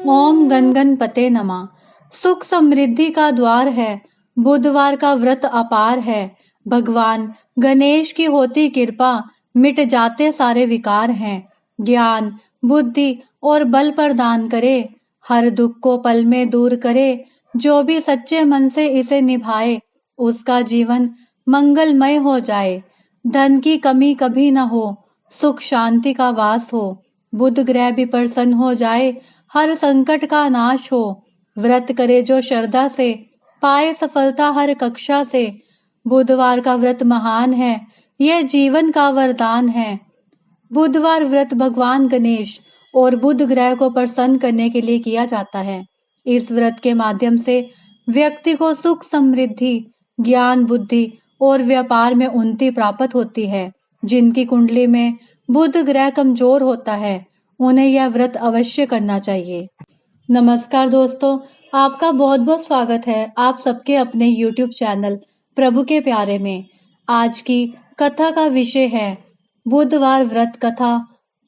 ओम गण गणपते नमः। सुख समृद्धि का द्वार है, बुधवार का व्रत अपार है। भगवान गणेश की होती कृपा, मिट जाते सारे विकार हैं। ज्ञान, बुद्धि और बल प्रदान करे, हर दुख को पल में दूर करे। जो भी सच्चे मन से इसे निभाए, उसका जीवन मंगलमय हो जाए। धन की कमी कभी न हो, सुख शांति का वास हो। बुध ग्रह भी प्रसन्न हो जाए, हर संकट का नाश हो। व्रत करे जो श्रद्धा से, पाए सफलता हर कक्षा से। बुधवार का व्रत महान है, यह जीवन का वरदान है। बुधवार व्रत भगवान गणेश और बुध ग्रह को प्रसन्न करने के लिए किया जाता है। इस व्रत के माध्यम से व्यक्ति को सुख समृद्धि, ज्ञान बुद्धि और व्यापार में उन्नति प्राप्त होती है। जिनकी कुंडली में बुध ग्रह कमजोर होता है, उन्हें यह व्रत अवश्य करना चाहिए। नमस्कार दोस्तों, आपका बहुत बहुत स्वागत है आप सबके अपने YouTube चैनल प्रभु के प्यारे में। आज की कथा का विषय है बुधवार व्रत कथा,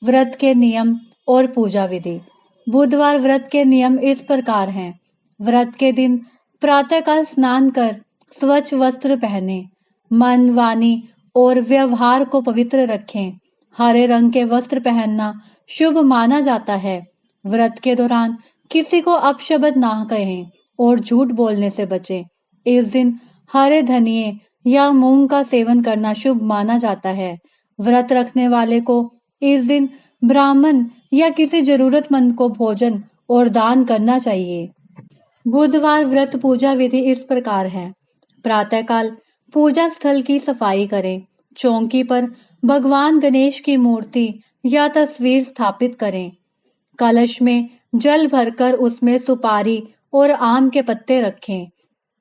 व्रत के नियम और पूजा विधि। बुधवार व्रत के नियम इस प्रकार हैं। व्रत के दिन प्रातःकाल स्नान कर स्वच्छ वस्त्र पहने, मन वाणी और व्यवहार को पवित्र रखें। हरे रंग के वस्त्र पहनना शुभ माना जाता है। व्रत के दौरान किसी को अपशब्द ना कहें और झूठ बोलने से बचें। इस दिन हरे धनिये या मूंग का सेवन करना शुभ माना जाता है। व्रत रखने वाले को इस दिन ब्राह्मण या किसी जरूरतमंद को भोजन और दान करना चाहिए। बुधवार व्रत पूजा विधि इस प्रकार है। प्रातःकाल पूजा स्थल की सफाई करें। चौकी पर भगवान गणेश की मूर्ति या तस्वीर स्थापित करें। कलश में जल भरकर उसमें सुपारी और आम के पत्ते रखें।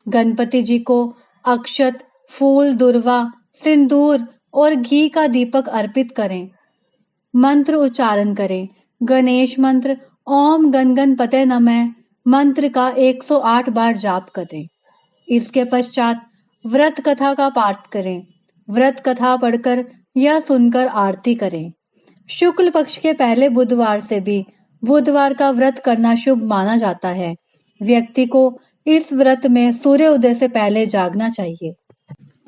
गणपति जी को अक्षत, फूल, दुर्वा, सिंदूर और घी का दीपक अर्पित करें। मंत्र उच्चारण करें। गणेश मंत्र ओम गण गणपते नमः मंत्र का 108 बार जाप करें। इसके पश्चात व्रत कथा का पाठ करें। व्रत कथा पढ़कर या सुनकर आरती करें। शुक्ल पक्ष के पहले बुधवार से भी बुधवार का व्रत करना शुभ माना जाता है। व्यक्ति को इस व्रत में सूर्य उदय से पहले जागना चाहिए।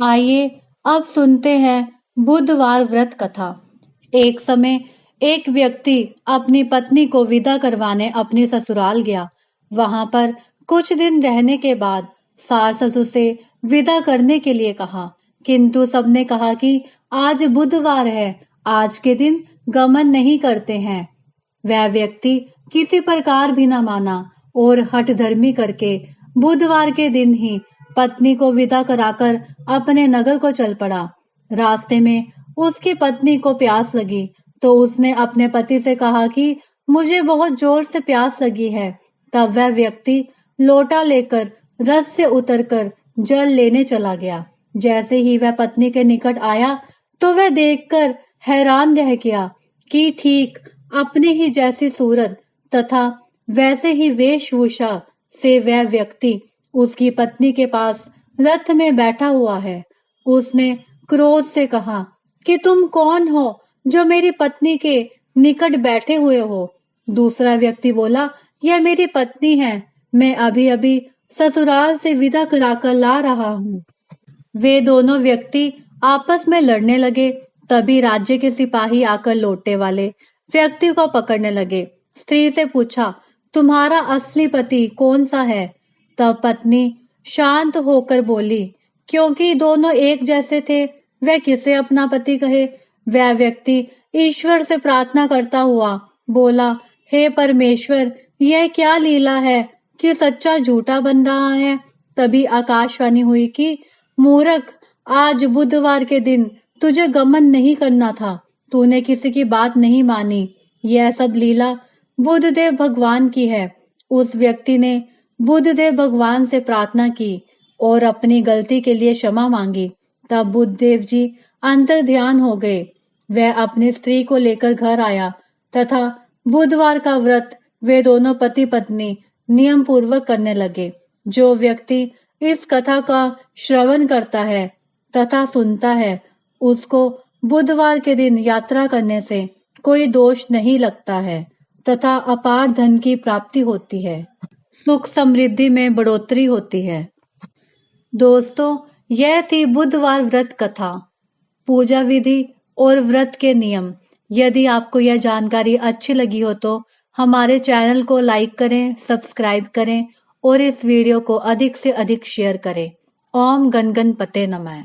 आइए अब सुनते हैं बुधवार व्रत कथा। एक समय एक व्यक्ति अपनी पत्नी को विदा करवाने अपनी ससुराल गया। वहां पर कुछ दिन रहने के बाद सास ससुर से विदा करने के लिए कहा, किंतु सबने कहा कि आज बुधवार है, आज के दिन गमन नहीं करते हैं। वह व्यक्ति किसी प्रकार भी न माना और हठधर्मी करके बुधवार के दिन ही पत्नी को विदा कराकर अपने नगर को चल पड़ा। रास्ते में उसकी पत्नी को प्यास लगी तो उसने अपने पति से कहा कि मुझे बहुत जोर से प्यास लगी है। तब वह व्यक्ति लोटा लेकर रथ से उतरकर जल लेने चला गया। जैसे ही वह पत्नी के निकट आया तो वह देखकर हैरान रह गया कि ठीक अपने ही जैसी सूरत तथा वैसे ही वेशभूषा से वह व्यक्ति उसकी पत्नी के पास रथ में बैठा हुआ है। उसने क्रोध से कहा कि तुम कौन हो जो मेरी पत्नी के निकट बैठे हुए हो। दूसरा व्यक्ति बोला, यह मेरी पत्नी है, मैं अभी अभी ससुराल से विदा कराकर ला रहा हूँ। वे दोनों व्यक्ति आपस में लड़ने लगे। तभी राज्य के सिपाही आकर लोटे वाले व्यक्ति को पकड़ने लगे। स्त्री से पूछा, तुम्हारा असली पति कौन सा है? तब पत्नी शांत होकर बोली, क्योंकि दोनों एक जैसे थे, वह किसे अपना पति कहे। वह व्यक्ति ईश्वर से प्रार्थना करता हुआ बोला, हे परमेश्वर, यह क्या लीला है कि सच्चा झूठा बन रहा है। तभी आकाशवाणी हुई कि मूर्ख, आज बुधवार के दिन तुझे गमन नहीं करना था, तूने किसी की बात नहीं मानी। यह सब लीला बुधदेव भगवान की है। उस व्यक्ति ने बुधदेव भगवान से प्रार्थना की और अपनी गलती के लिए क्षमा मांगी। तब बुधदेव जी अंतर ध्यान हो गए। वह अपनी स्त्री को लेकर घर आया तथा बुधवार का व्रत वे दोनों पति पत्नी नियम पूर्वक करने लगे। जो व्यक्ति इस कथा का श्रवण करता है तथा सुनता है, उसको बुधवार के दिन यात्रा करने से कोई दोष नहीं लगता है। तथा अपार धन की प्राप्ति होती है। सुख समृद्धि में बढ़ोतरी होती है। दोस्तों, यह थी बुधवार व्रत कथा, पूजा विधि और व्रत के नियम। यदि आपको यह जानकारी अच्छी लगी हो तो हमारे चैनल को लाइक करें, सब्सक्राइब करें और इस वीडियो को अधिक से अधिक शेयर करें। ओम गण गणपते नमः।